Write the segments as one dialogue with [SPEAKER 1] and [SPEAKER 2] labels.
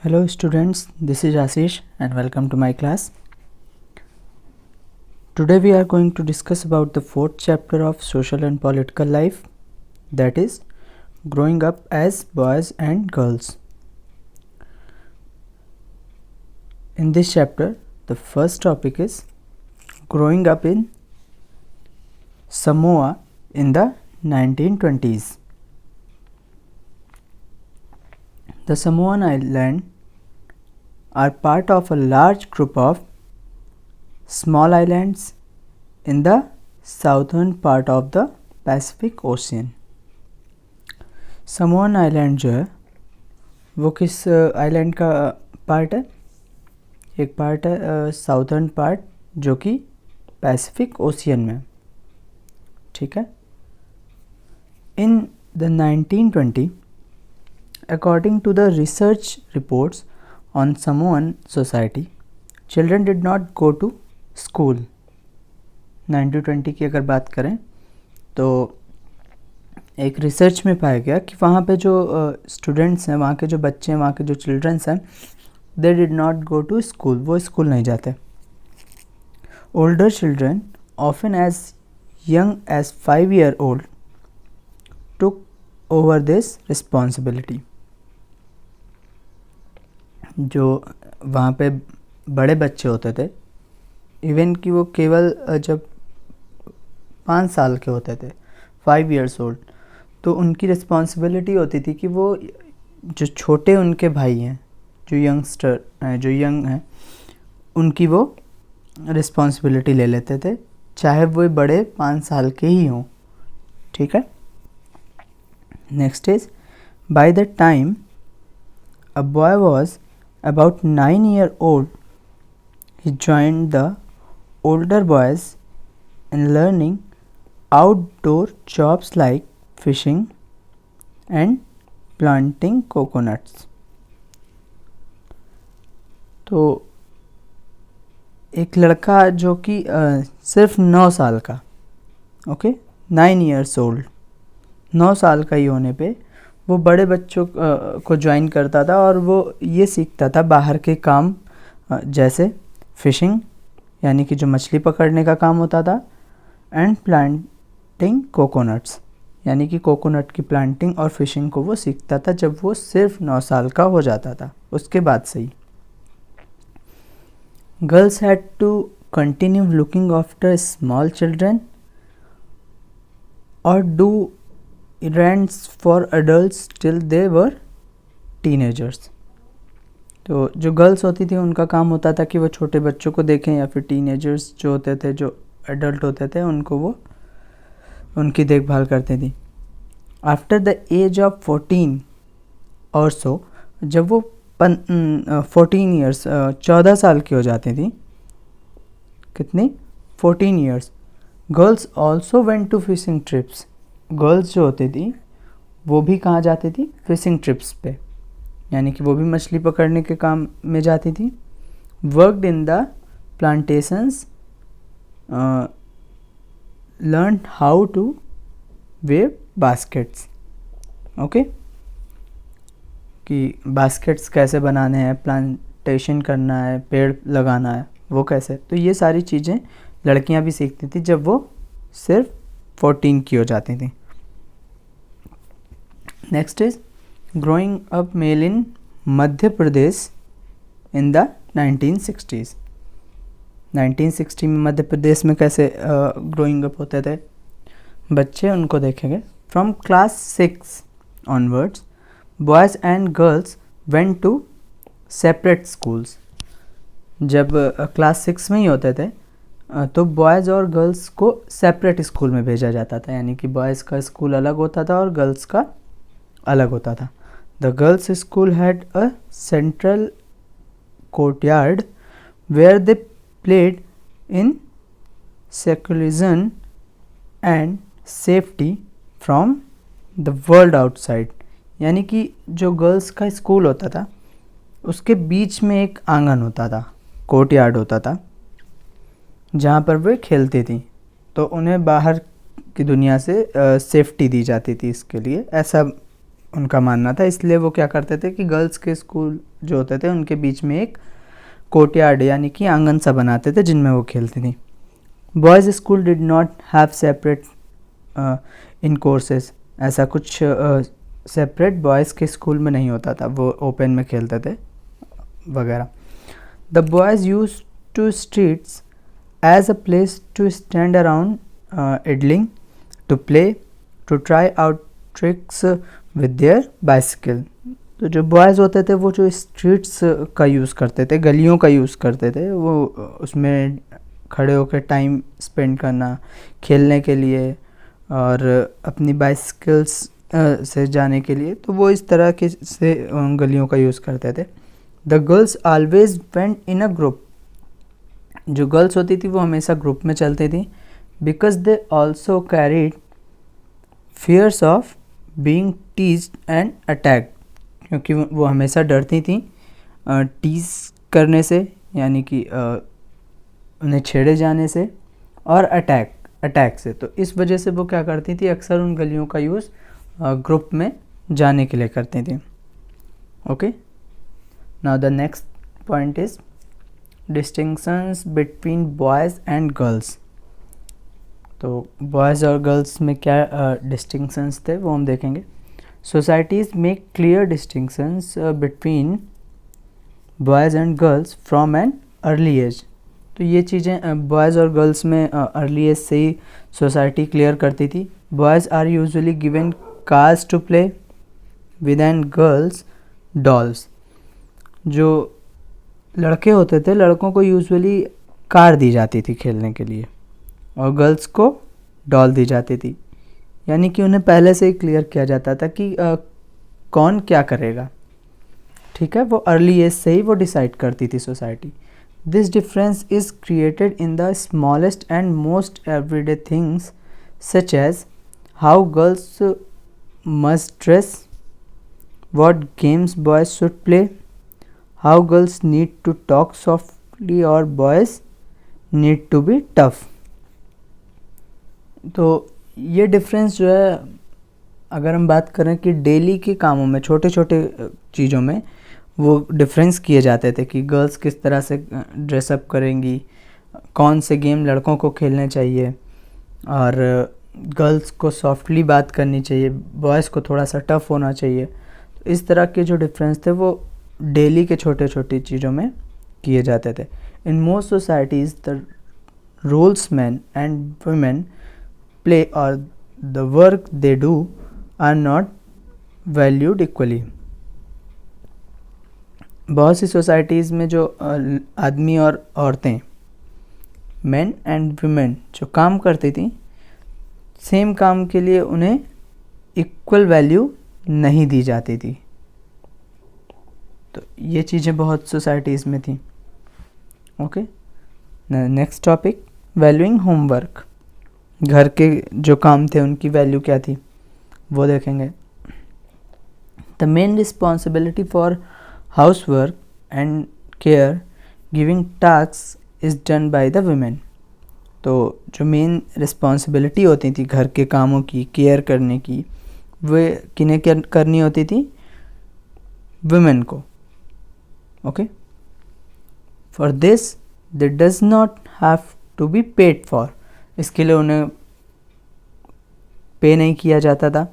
[SPEAKER 1] Hello students, this is Ashish and welcome to my class. Today we are going to discuss about the fourth chapter of social and political life, that is growing up as boys and girls. In this chapter, the first topic is growing up in Samoa in the 1920s. The Samoan Islands are part of a large group of small islands in the southern part of the Pacific Ocean. Samoan island जो है वो किस island का part है? एक part है southern part जो कि पैसिफिक ओशियन में, ठीक है. In the 1920, according to the research reports on Samoan society, children did not go to school. 1920 की अगर बात करें तो एक रिसर्च में पाया गया कि वहाँ पे जो स्टूडेंट्स हैं, वहाँ के जो बच्चे हैं, वहाँ के जो चिल्ड्रंस हैं, they did not go to school, वो स्कूल नहीं जाते. Older children often as young as 5 year old took over this responsibility. जो वहाँ पे बड़े बच्चे होते थे, इवन कि वो केवल जब 5 साल के होते थे, 5 years old, तो उनकी रिस्पॉन्सिबिलिटी होती थी कि वो जो छोटे उनके भाई हैं, जो यंगस्टर हैं, जो यंग हैं, उनकी वो रिस्पॉन्सिबिलिटी ले लेते थे, चाहे वो बड़े 5 साल के ही हों, ठीक है. Next is by the time a boy was about 9 year old, he joined the older boys in learning outdoor jobs like fishing and planting coconuts. तो एक लड़का जो कि सिर्फ 9 साल का, ओके, 9 years old, 9 साल का ही होने पे वो बड़े बच्चों को ज्वाइन करता था और वो ये सीखता था बाहर के काम, जैसे फिशिंग यानी कि जो मछली पकड़ने का काम होता था, एंड प्लांटिंग कोकोनट्स यानी कि कोकोनट की प्लांटिंग और फिशिंग को वो सीखता था जब वो सिर्फ 9 साल का हो जाता था. उसके बाद से ही girls had to continue looking after small children और do errands for adults till they were teenagers. तो जो गर्ल्स होती थी उनका काम होता था कि वो छोटे बच्चों को देखें या फिर टीनेजर्स जो होते थे, जो एडल्ट होते थे, उनको वो उनकी देखभाल करती थी. आफ्टर द एज ऑफ 14 और सो, जब वो 14 years 14 साल की हो जाती थी, कितनी 14 years, girls also went to fishing trips. Girls जो होती थी वो भी कहाँ जाती थी? फिशिंग ट्रिप्स पे, यानी कि वो भी मछली पकड़ने के काम में जाती थी. Worked in the plantations, learn how to weave baskets, okay, कि बास्केट्स कैसे बनाने हैं, प्लांटेशन करना है, पेड़ लगाना है, वो कैसे. तो ये सारी चीज़ें लड़कियां भी सीखती थी जब वो सिर्फ 14 की हो जाती थी. Next is growing up male in Madhya Pradesh in the 1960s. 1960 में मध्य प्रदेश में कैसे ग्रोइंग अप होते थे बच्चे, उनको देखेंगे. From class 6 onwards, boys and girls went to separate schools. जब क्लास 6 में ही होते थे तो बॉयज़ और गर्ल्स को सेपरेट स्कूल में भेजा जाता था, यानी कि बॉयज़ का स्कूल अलग होता था और गर्ल्स का अलग होता था. The girls school had a central courtyard where they played in secularism and safety from the world outside. यानी कि जो गर्ल्स का स्कूल होता था उसके बीच में एक आंगन होता था, कोर्टयार्ड होता था, जहाँ पर वे खेलती थी. तो उन्हें बाहर की दुनिया से सेफ्टी दी जाती थी. इसके लिए ऐसा उनका मानना था, इसलिए वो क्या करते थे कि गर्ल्स के स्कूल जो होते थे उनके बीच में एक कोर्टयार्ड यानी कि आंगन सा बनाते थे जिनमें वो खेलती थी। Boys school did not have separate in courses, ऐसा कुछ सेपरेट बॉयज़ के स्कूल में नहीं होता था, वो ओपन में खेलते थे वगैरह। The boys use to streets as a place to stand around idling, to play, to try out tricks with their bicycle. तो जो बॉयज़ होते थे वो जो स्ट्रीट्स का यूज़ करते थे, गलियों का यूज़ करते थे, वो उसमें खड़े होकर टाइम स्पेंड करना खेलने के लिए और अपनी बाइसिकल्स से जाने के लिए, तो वो इस तरह के से गलियों का यूज़ करते थे। The girls always went in a group, जो गर्ल्स होती थी वो हमेशा ग्रुप में चलती थी। Because they also carried fears of being teased and attacked, क्योंकि वो हमेशा डरती थी टीज करने से यानी कि उन्हें छेड़े जाने से और अटैक से। तो इस वजह से वो क्या करती थी, अक्सर उन गलियों का यूज़ ग्रुप में जाने के लिए करती थी। Okay, now the next point is distinctions between boys and girls. तो बॉयज़ और गर्ल्स में क्या डिस्टिंक्शंस थे वो हम देखेंगे। Societies make clear distinctions between boys and girls from an early age. तो ये चीज़ें बॉयज़ और गर्ल्स में अर्ली एज से ही सोसाइटी क्लियर करती थी। Boys are usually given cars to play with and girls dolls. जो लड़के होते थे, लड़कों को यूजुअली कार दी जाती थी खेलने के लिए और गर्ल्स को डॉल दी जाती थी, यानी कि उन्हें पहले से ही क्लियर किया जाता था कि कौन क्या करेगा। ठीक है, वो अर्ली एज से ही वो डिसाइड करती थी society. This difference is created in the smallest and most everyday things such as how girls must dress, what games boys should play, how girls need to talk softly or boys need to be tough। तो ये difference जो है, अगर हम बात करें कि daily के कामों में, छोटे छोटे चीज़ों में वो डिफरेंस किए जाते थे कि गर्ल्स किस तरह से ड्रेसअप करेंगी, कौन से गेम लड़कों को खेलने चाहिए और गर्ल्स को सॉफ्टली बात करनी चाहिए, बॉयज़ को थोड़ा सा टफ होना चाहिए। इस तरह के जो डिफरेंस थे वो डेली के छोटे छोटी चीज़ों में किए जाते थे। In most societies the roles man and women play और the work they do are not valued equally. बहुत सी सोसाइटीज़ में जो आदमी और औरतें, मैन एंड वुमेन, जो काम करती थी, सेम काम के लिए उन्हें इक्वल वैल्यू नहीं दी जाती थी। तो ये चीज़ें बहुत सोसाइटीज़ में थी। Okay, next topic, valuing homework. घर के जो काम थे उनकी वैल्यू क्या थी वो देखेंगे। The main responsibility for house work and care giving task is done by the women. तो जो मेन रिस्पॉन्सिबिलिटी होती थी घर के कामों की, केयर करने की, वे किन्हें करनी होती थी, वुमेन को। Okay, for this they does not have to be paid for, इसके लिए उन्हें पे नहीं किया जाता था।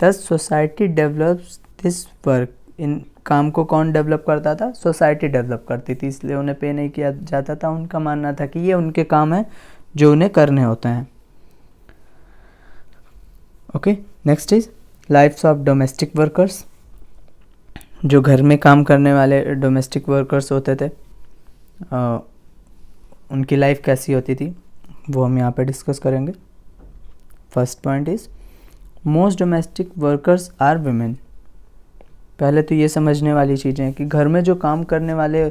[SPEAKER 1] Thus society develops this work, इन काम को कौन डेवलप करता था, सोसाइटी डेवलप करती थी, इसलिए उन्हें पे नहीं किया जाता था। उनका मानना था कि ये उनके काम हैं जो उन्हें करने होते हैं। Okay, next is lives of domestic workers. जो घर में काम करने वाले डोमेस्टिक वर्कर्स होते थे, उनकी लाइफ कैसी होती थी वो हम यहाँ पे डिस्कस करेंगे। First point is most domestic workers are women. पहले तो ये समझने वाली चीज़ें हैं कि घर में जो काम करने वाले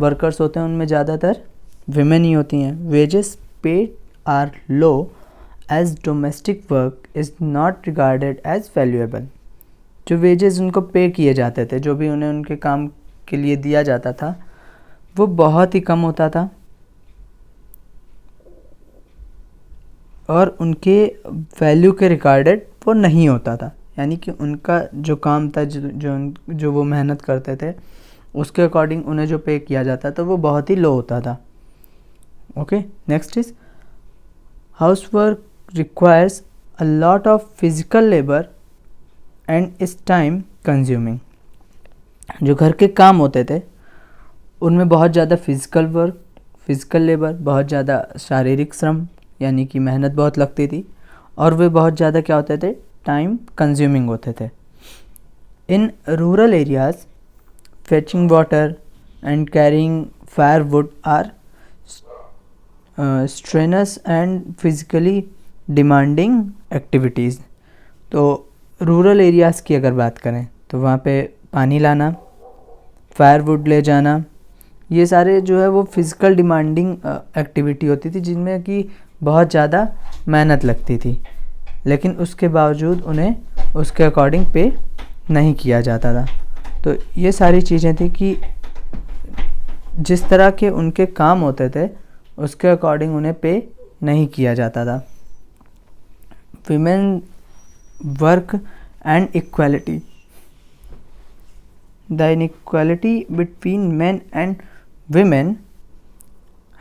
[SPEAKER 1] वर्कर्स होते हैं उनमें ज़्यादातर विमेन ही होती हैं। Wages paid are low as domestic work is not regarded as valuable. जो वेजेस उनको पे किए जाते थे, जो भी उन्हें उनके काम के लिए दिया जाता था, वो बहुत ही कम होता था और उनके वैल्यू के रिगार्डेड वो नहीं होता था। यानी कि उनका जो काम था, जो वो मेहनत करते थे, उसके अकॉर्डिंग उन्हें जो पे किया जाता था वो बहुत ही लो होता था. Okay, next is house work requires a lot of physical labour and is time consuming. जो घर के काम होते थे उनमें बहुत ज़्यादा फिजिकल लेबर, बहुत ज़्यादा शारीरिक श्रम यानी कि मेहनत बहुत लगती थी, और वे बहुत ज़्यादा क्या होते थे, टाइम कंज्यूमिंग होते थे. In rural areas fetching water and carrying firewood are strenuous and physically demanding activities. तो रूरल एरियाज़ की अगर बात करें तो वहाँ पे पानी लाना, फायरवुड ले जाना, ये सारे जो है वो फिज़िकल डिमांडिंग एक्टिविटी होती थी जिनमें कि बहुत ज़्यादा मेहनत लगती थी, लेकिन उसके बावजूद उन्हें उसके अकॉर्डिंग पे नहीं किया जाता था. तो ये सारी चीज़ें थी कि जिस तरह के उनके काम होते थे उसके अकॉर्डिंग उन्हें पे नहीं किया जाता था. Women work and equality. The inequality between men and women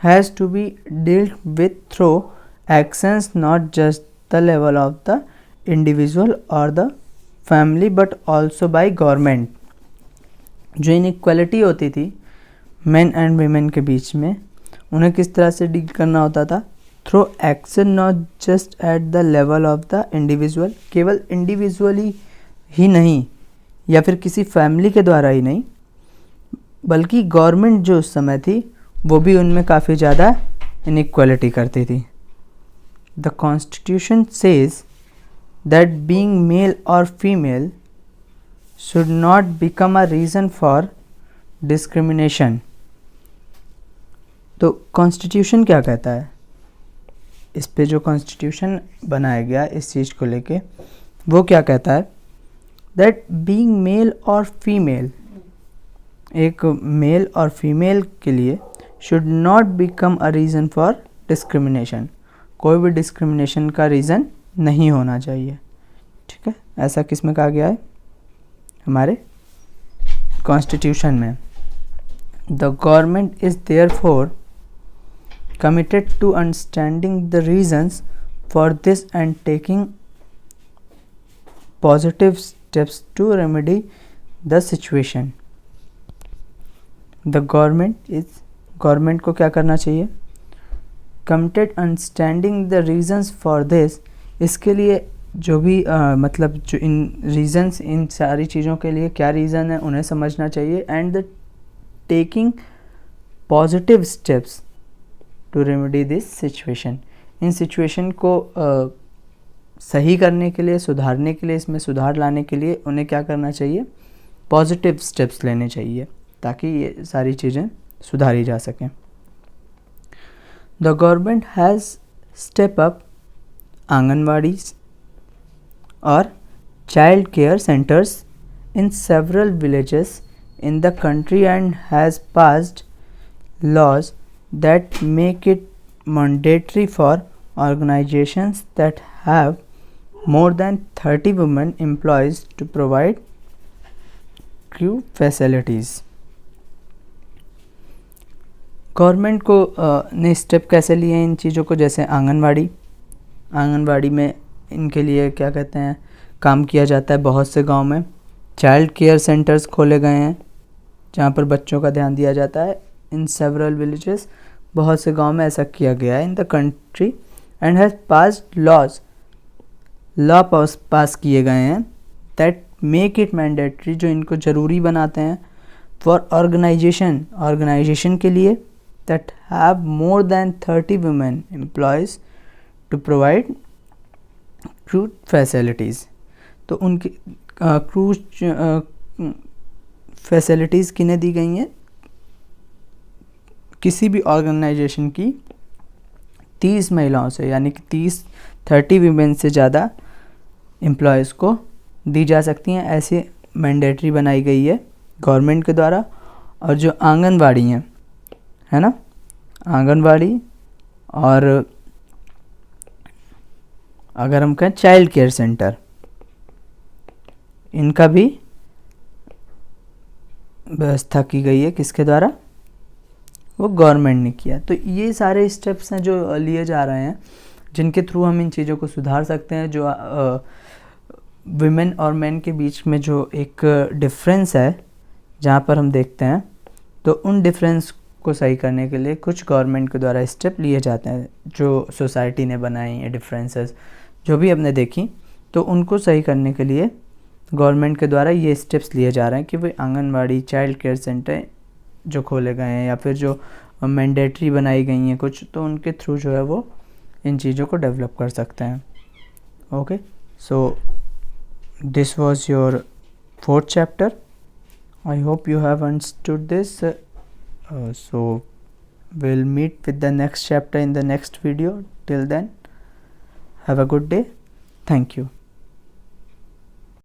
[SPEAKER 1] has to be dealt with through actions, not just the level of the individual or the family but also by government. जो inequality होती थी men and women के बीच में, उन्हें किस तरह से deal करना होता था, through action, not just at the level of the individual. केवल इंडिविजुअली ही नहीं या फिर किसी फैमिली के द्वारा ही नहीं, बल्कि गवर्नमेंट जो उस समय थी वो भी उनमें काफ़ी ज़्यादा इनइक्वालिटी करती थी. The constitution says that being male और female should not become a reason for discrimination. तो कॉन्स्टिट्यूशन क्या कहता है, इस पे जो कॉन्स्टिट्यूशन बनाया गया इस चीज़ को लेके, वो क्या कहता है, दैट बीइंग मेल और फीमेल, एक मेल और फीमेल के लिए should not become a reason for discrimination. कोई भी डिस्क्रिमिनेशन का रीज़न नहीं होना चाहिए. ठीक है, ऐसा किस में कहा गया है, हमारे कॉन्स्टिट्यूशन में. The government is therefore committed to understanding the reasons for this and taking positive steps to remedy the situation. The government को क्या करना चाहिए, committed understanding the reasons for this, इसके लिए जो भी मतलब जो इन reasons, इन सारी चीज़ों के लिए क्या रीज़न है उन्हें समझना चाहिए, and the taking positive steps to remedy this situation. इन सिचुएशन को सही करने के लिए, सुधारने के लिए, इसमें सुधार लाने के लिए उन्हें क्या करना चाहिए, पॉजिटिव स्टेप्स लेने चाहिए ताकि ये सारी चीज़ें सुधारी जा सकें. The government has step up anganwadis और child care centres in several villages in the country and has passed laws that make it mandatory for organizations that have more than 30 women employees to provide crew facilities. Government को ने step कैसे लिए इन चीज़ों को, जैसे आंगनवाड़ी में इनके लिए क्या कहते हैं काम किया जाता है बहुत से गांव में. चाइल्ड केयर सेंटर्स खोले गए हैं जहाँ पर बच्चों का ध्यान दिया जाता है. इन सेवरल विलेजेस, बहुत से गांव में ऐसा किया गया है इन the country, and has passed law पास किए गए हैं दैट मेक इट मैंडेटरी, जो इनको ज़रूरी बनाते हैं फॉर ऑर्गेनाइजेशन के लिए, that have more than 30 women employees to provide creche facilities. तो उनकी क्रूज फैसिलिटीज़ किन्हें दी गई हैं, किसी भी ऑर्गेनाइजेशन की 30 महिलाओं से, यानी कि 30 वीमेन से ज़्यादा एम्प्लॉयज़ को दी जा सकती हैं. ऐसी मैंडेटरी बनाई गई है गवर्नमेंट के द्वारा. और जो आंगनवाड़ी हैं, है ना, आंगनवाड़ी और अगर हम कहें चाइल्ड केयर सेंटर, इनका भी व्यवस्था की गई है, किसके द्वारा? वो गवर्नमेंट ने किया। तो ये सारे स्टेप्स हैं जो लिए जा रहे हैं, जिनके थ्रू हम इन चीज़ों को सुधार सकते हैं। जो विमेन और मेन के बीच में जो एक डिफरेंस है जहाँ पर हम देखते हैं, तो उन डिफरेंस को सही करने के लिए कुछ गवर्नमेंट के द्वारा स्टेप लिए जाते हैं। जो सोसाइटी ने बनाई ये डिफरेंसेस जो भी हमने देखी, तो उनको सही करने के लिए गवर्नमेंट के द्वारा ये स्टेप्स लिए जा रहे हैं कि भाई आंगनवाड़ी, चाइल्ड केयर सेंटर जो खोले गए हैं या फिर जो मैंडेटरी बनाई गई हैं कुछ, तो उनके थ्रू जो है वो इन चीज़ों को डेवलप कर सकते हैं। Okay, so this was your 4th chapter. I hope you have understood this. So we'll meet with the next chapter in the next video. Till then, have a good day. Thank you.